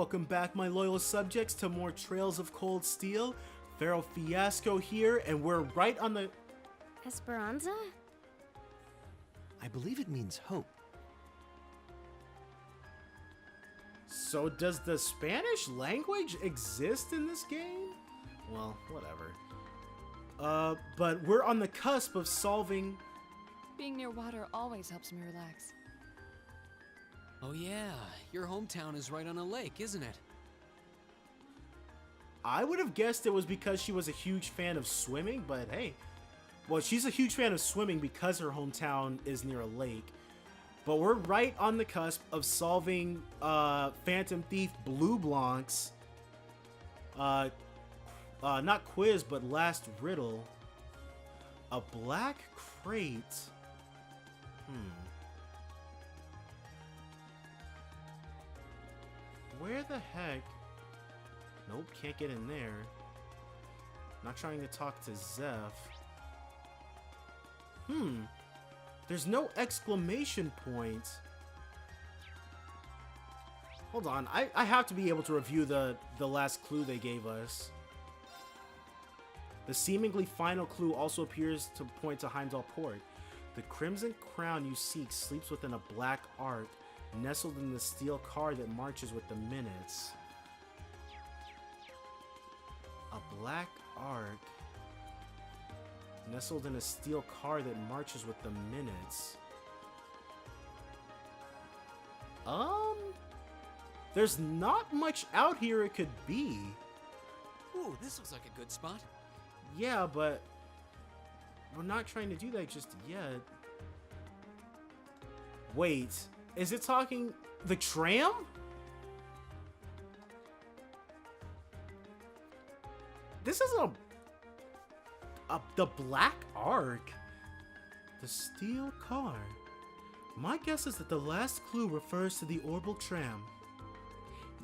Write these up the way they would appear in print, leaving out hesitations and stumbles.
Welcome back, my loyal subjects, to more Trails of Cold Steel. Pharaoh Fiasco here, and we're right on the... Esperanza? I believe it means hope. So does the Spanish language exist in this game? Well, whatever. But we're on the cusp of solving... Being near water always helps me relax. Oh yeah, your hometown is right on a lake, isn't it? I would have guessed it was because she was a huge fan of swimming, but hey. Well, she's a huge fan of swimming because her hometown is near a lake. But we're right on the cusp of solving Phantom Thief Bleublanc's not quiz, but last riddle. A black crate. Where the heck? Nope, can't get in there. Not trying to talk to Zeph. There's no exclamation point. Hold on, I have to be able to review the last clue they gave us. The seemingly final clue also appears to point to Heimdall Port. The crimson crown you seek sleeps within a black ark, nestled in the steel car that marches with the minutes. A black ark nestled in a steel car that marches with the minutes. There's not much out here it could be. Ooh, this looks like a good spot. Yeah, but we're not trying to do that just yet. Wait, is it talking the tram? This is the black ark. The steel car. My guess is that the last clue refers to the orbital tram.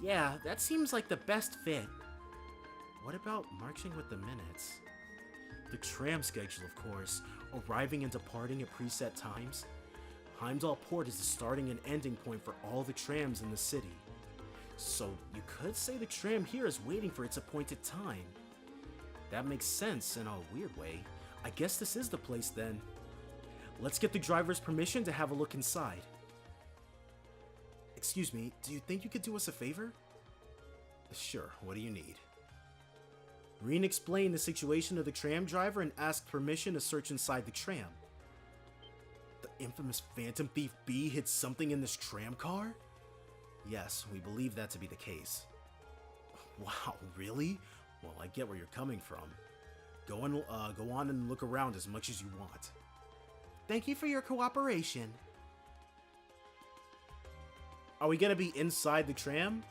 Yeah, that seems like the best fit. What about marching with the minutes? The tram schedule, of course, arriving and departing at preset times. Heimdall Port is the starting and ending point for all the trams in the city. So you could say the tram here is waiting for its appointed time. That makes sense in a weird way. I guess this is the place then. Let's get the driver's permission to have a look inside. Excuse me, do you think you could do us a favor? Sure, what do you need? Reen explained the situation to the tram driver and asked permission to search inside the tram. The infamous Phantom Thief B hid something in this tram car? Yes, we believe that to be the case. Wow, really? Well, I get where you're coming from. Go on and look around as much as you want. Thank you for your cooperation. Are we gonna be inside the tram?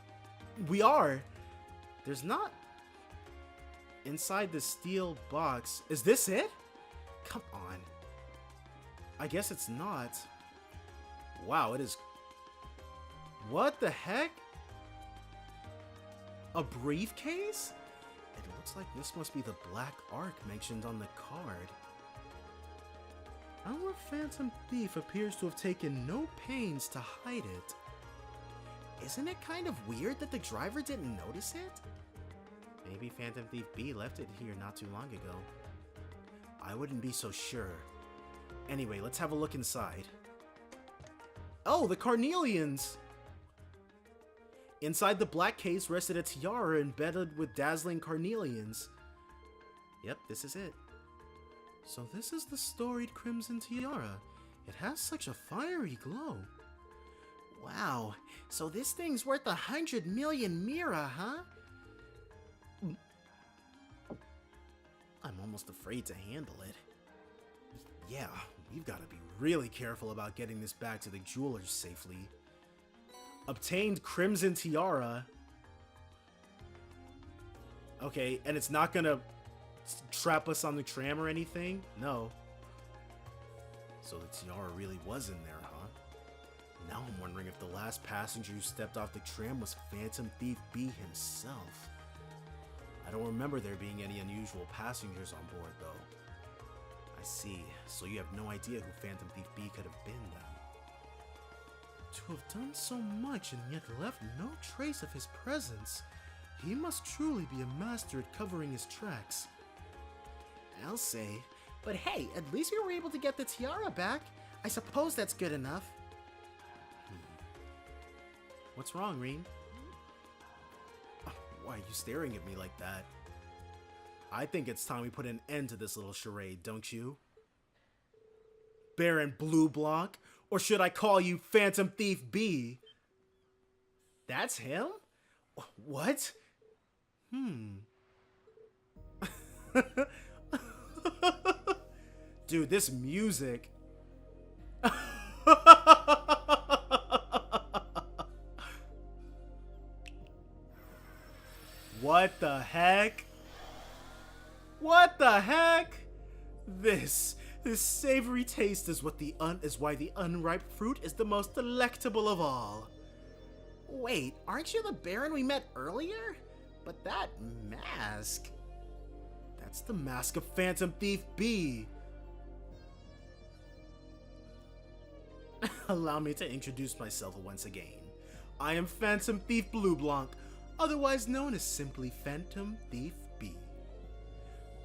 We are! There's not... Inside the steel box. Is this it? Come on. I guess it's not. Wow, it is... What the heck? A briefcase? It looks like this must be the black ark mentioned on the card. Our Phantom Thief appears to have taken no pains to hide it. Isn't it kind of weird that the driver didn't notice it? Maybe Phantom Thief B left it here not too long ago. I wouldn't be so sure. Anyway, let's have a look inside. Oh, the carnelians! Inside the black case rested a tiara embedded with dazzling carnelians. Yep, this is it. So this is the storied crimson tiara. It has such a fiery glow. Wow, so this thing's worth 100 million mira, huh? I'm almost afraid to handle it. Yeah, we've got to be really careful about getting this back to the jewelers safely. Obtained crimson tiara. Okay, and it's not gonna trap us on the tram or anything? No. So the tiara really was in there, huh? Now I'm wondering if the last passenger who stepped off the tram was Phantom Thief B himself. I don't remember there being any unusual passengers on board, though. I see. So you have no idea who Phantom Thief B could have been, then? To have done so much and yet left no trace of his presence, he must truly be a master at covering his tracks. I'll say. But hey, at least we were able to get the tiara back. I suppose that's good enough. What's wrong, Reen? Why are you staring at me like that? I think it's time we put an end to this little charade, don't you? Baron Bleublanc? Or should I call you Phantom Thief B? That's him? What? Dude, this music. What the heck? What the heck? This savory taste is why the unripe fruit is the most delectable of all. Wait, aren't you the Baron we met earlier? But that mask... That's the mask of Phantom Thief B. Allow me to introduce myself once again. I am Phantom Thief Bleublanc, otherwise known as simply Phantom Thief B.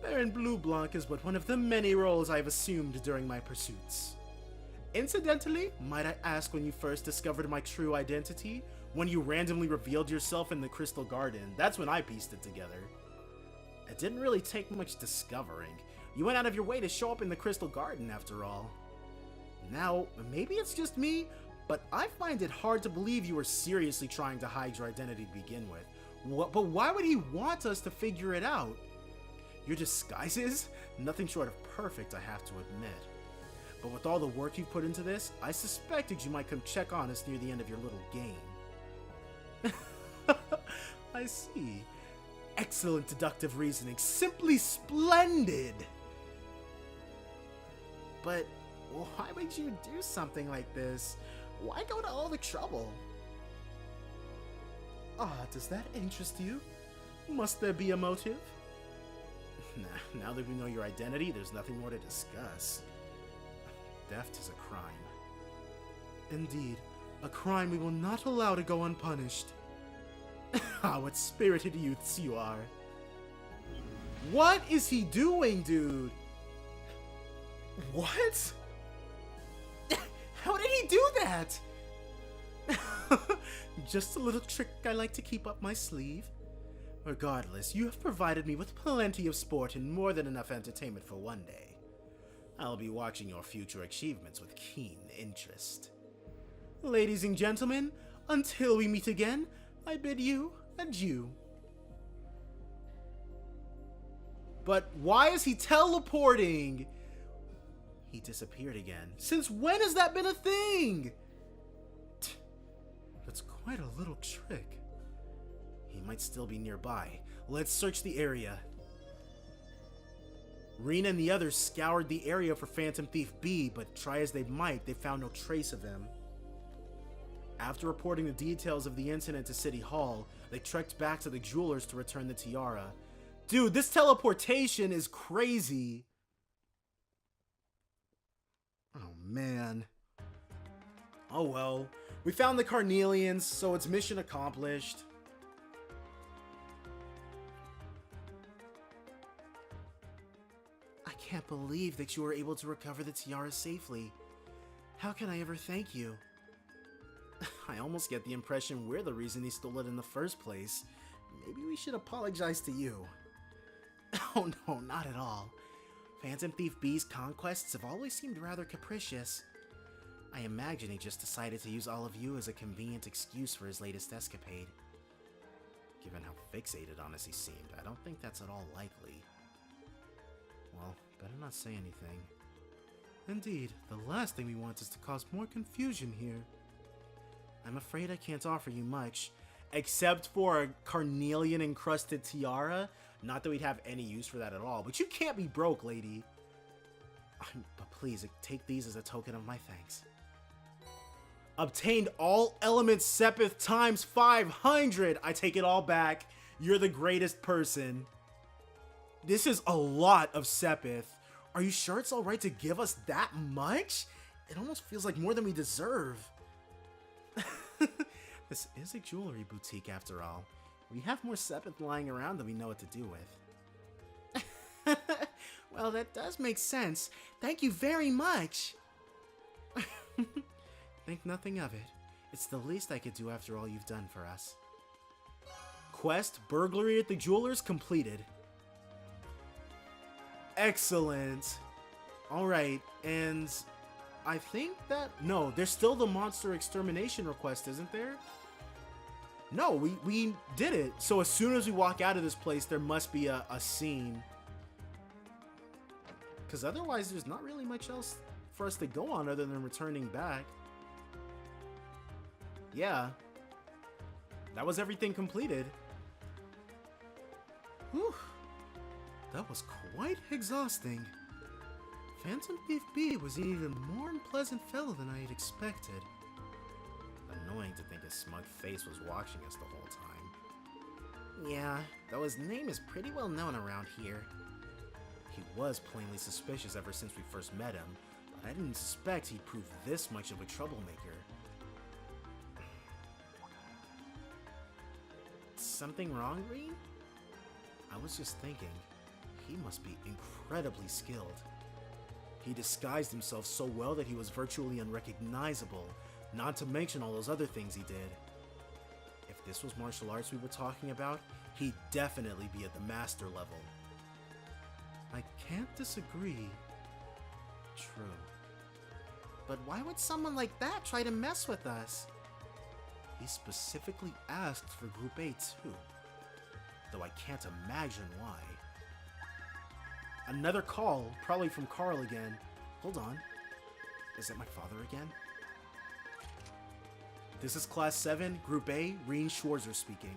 Baron Bleublanc is but one of the many roles I have assumed during my pursuits. Incidentally, might I ask when you first discovered my true identity? When you randomly revealed yourself in the Crystal Garden, that's when I pieced it together. It didn't really take much discovering. You went out of your way to show up in the Crystal Garden after all. Now, maybe it's just me, but I find it hard to believe you were seriously trying to hide your identity to begin with. But why would he want us to figure it out? Your disguises? Nothing short of perfect, I have to admit. But with all the work you put into this, I suspected you might come check on us near the end of your little game. I see. Excellent deductive reasoning. Simply splendid! But why would you do something like this? Why go to all the trouble? Does that interest you? Must there be a motive? Nah, now that we know your identity, there's nothing more to discuss. Theft is a crime. Indeed, a crime we will not allow to go unpunished. What spirited youths you are. What is he doing, dude? What? How did he do that? Just a little trick I like to keep up my sleeve. Regardless, you have provided me with plenty of sport and more than enough entertainment for one day. I'll be watching your future achievements with keen interest. Ladies and gentlemen, until we meet again, I bid you adieu. But why is he teleporting? He disappeared again. Since when has that been a thing? That's quite a little trick. He might still be nearby. Let's search the area. Rena and the others scoured the area for Phantom Thief B, but try as they might, they found no trace of him. After reporting the details of the incident to City Hall, they trekked back to the jewelers to return the tiara. Dude, this teleportation is crazy. Oh, man. Oh, well. We found the Carnelians, so it's mission accomplished. I can't believe that you were able to recover the tiara safely. How can I ever thank you? I almost get the impression we're the reason he stole it in the first place. Maybe we should apologize to you. Oh no, not at all. Phantom Thief B's conquests have always seemed rather capricious. I imagine he just decided to use all of you as a convenient excuse for his latest escapade. Given how fixated on us he seemed, I don't think that's at all likely. Well, better not say anything. Indeed, the last thing we want is to cause more confusion here. I'm afraid I can't offer you much, except for a carnelian-encrusted tiara. Not that we'd have any use for that at all, but you can't be broke, lady. But please, take these as a token of my thanks. Obtained all elements Sepith times 500. I take it all back. You're the greatest person. This is a lot of Sepith. Are you sure it's alright to give us that much? It almost feels like more than we deserve. This is a jewelry boutique after all. We have more sepith lying around than we know what to do with. Well, that does make sense. Thank you very much. Think nothing of it. It's the least I could do after all you've done for us. Quest burglary at the jeweler's completed. Excellent. Alright, and I think that... No, there's still the monster extermination request, isn't there? No, we did it. So as soon as we walk out of this place, there must be a scene. Because otherwise, there's not really much else for us to go on other than returning back. Yeah. That was everything completed. Whew. That was quite exhausting. Phantom Thief B was an even more unpleasant fellow than I had expected. Annoying to think his smug face was watching us the whole time. Yeah, though his name is pretty well known around here. He was plainly suspicious ever since we first met him, but I didn't suspect he'd prove this much of a troublemaker. Something wrong, Green? I was just thinking, he must be incredibly skilled. He disguised himself so well that he was virtually unrecognizable, not to mention all those other things he did. If this was martial arts we were talking about, he'd definitely be at the master level. I can't disagree. True. But why would someone like that try to mess with us? He specifically asked for Group A too, though I can't imagine why. Another call, probably from Carl again. Hold on. Is it my father again? This is Class 7, Group A, Reen Schwarzer speaking.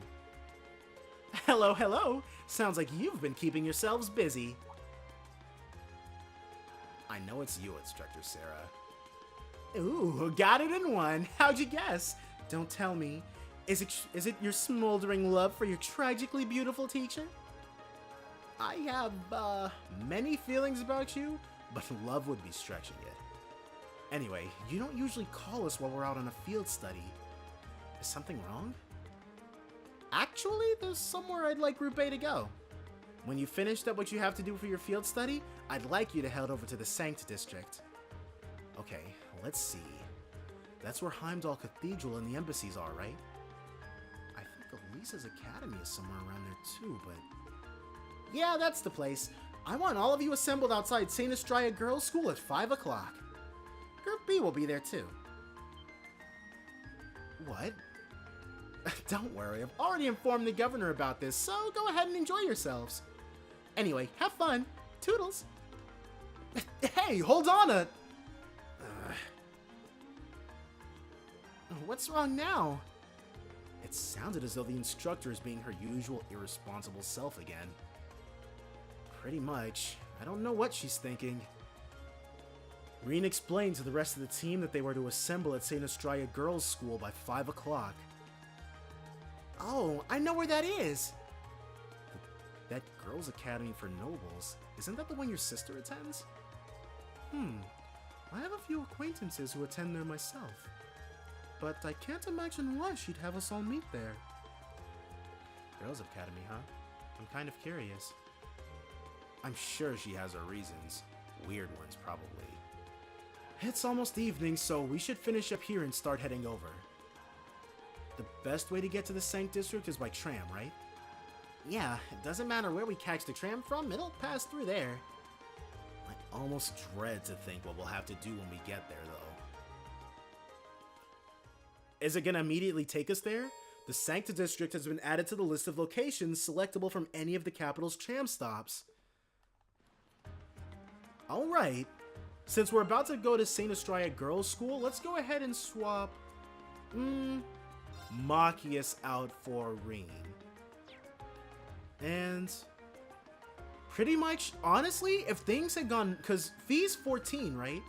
Hello, hello. Sounds like you've been keeping yourselves busy. I know it's you, Instructor Sara. Ooh, got it in one. How'd you guess? Don't tell me. Is it your smoldering love for your tragically beautiful teacher? I have, many feelings about you, but love would be stretching it. Anyway, you don't usually call us while we're out on a field study. Is something wrong? Actually, there's somewhere I'd like Group A to go. When you finished up what you have to do for your field study, I'd like you to head over to the Sanct District. Okay, let's see. That's where Heimdall Cathedral and the embassies are, right? I think Elisa's Academy is somewhere around there too, but... Yeah, that's the place. I want all of you assembled outside St. Estrella Girls' School at 5 o'clock. Group B will be there too. What? Don't worry, I've already informed the governor about this, so go ahead and enjoy yourselves. Anyway, have fun. Toodles. Hey, hold on a... What's wrong now? It sounded as though the instructor is being her usual irresponsible self again. Pretty much. I don't know what she's thinking. Reen explained to the rest of the team that they were to assemble at St. Estrella Girls' School by 5 o'clock. Oh, I know where that is. That Girls' Academy for Nobles, isn't that the one your sister attends? I have a few acquaintances who attend there myself. But I can't imagine why she'd have us all meet there. Girls' Academy, huh? I'm kind of curious. I'm sure she has her reasons. Weird ones, probably. It's almost evening, so we should finish up here and start heading over. The best way to get to the Sanct District is by tram, right? Yeah, it doesn't matter where we catch the tram from, it'll pass through there. I almost dread to think what we'll have to do when we get there, though. Is it gonna immediately take us there? The Sancta District has been added to the list of locations selectable from any of the capital's tram stops. Alright, since we're about to go to St. Estrella Girls' School, let's go ahead and swap Machias out for Reen. And pretty much, honestly, if things had gone, because Fee's 14, right?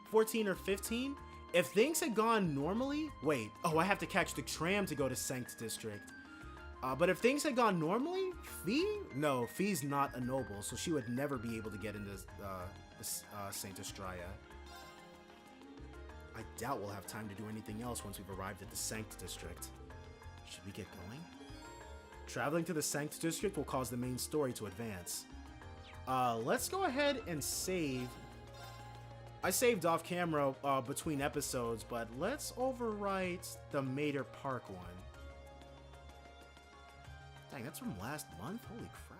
14 or 15? If things had gone normally, wait, oh, I have to catch the tram to go to Sanct District. But if things had gone normally, no, Fee's not a noble, so she would never be able to get into St. Estrella. I doubt we'll have time to do anything else once we've arrived at the Sanct District. Should we get going? Traveling to the Sanct District will cause the main story to advance. Let's go ahead and save. I saved off camera between episodes, but let's overwrite the Mater Park one. Dang, that's from last month? Holy crap.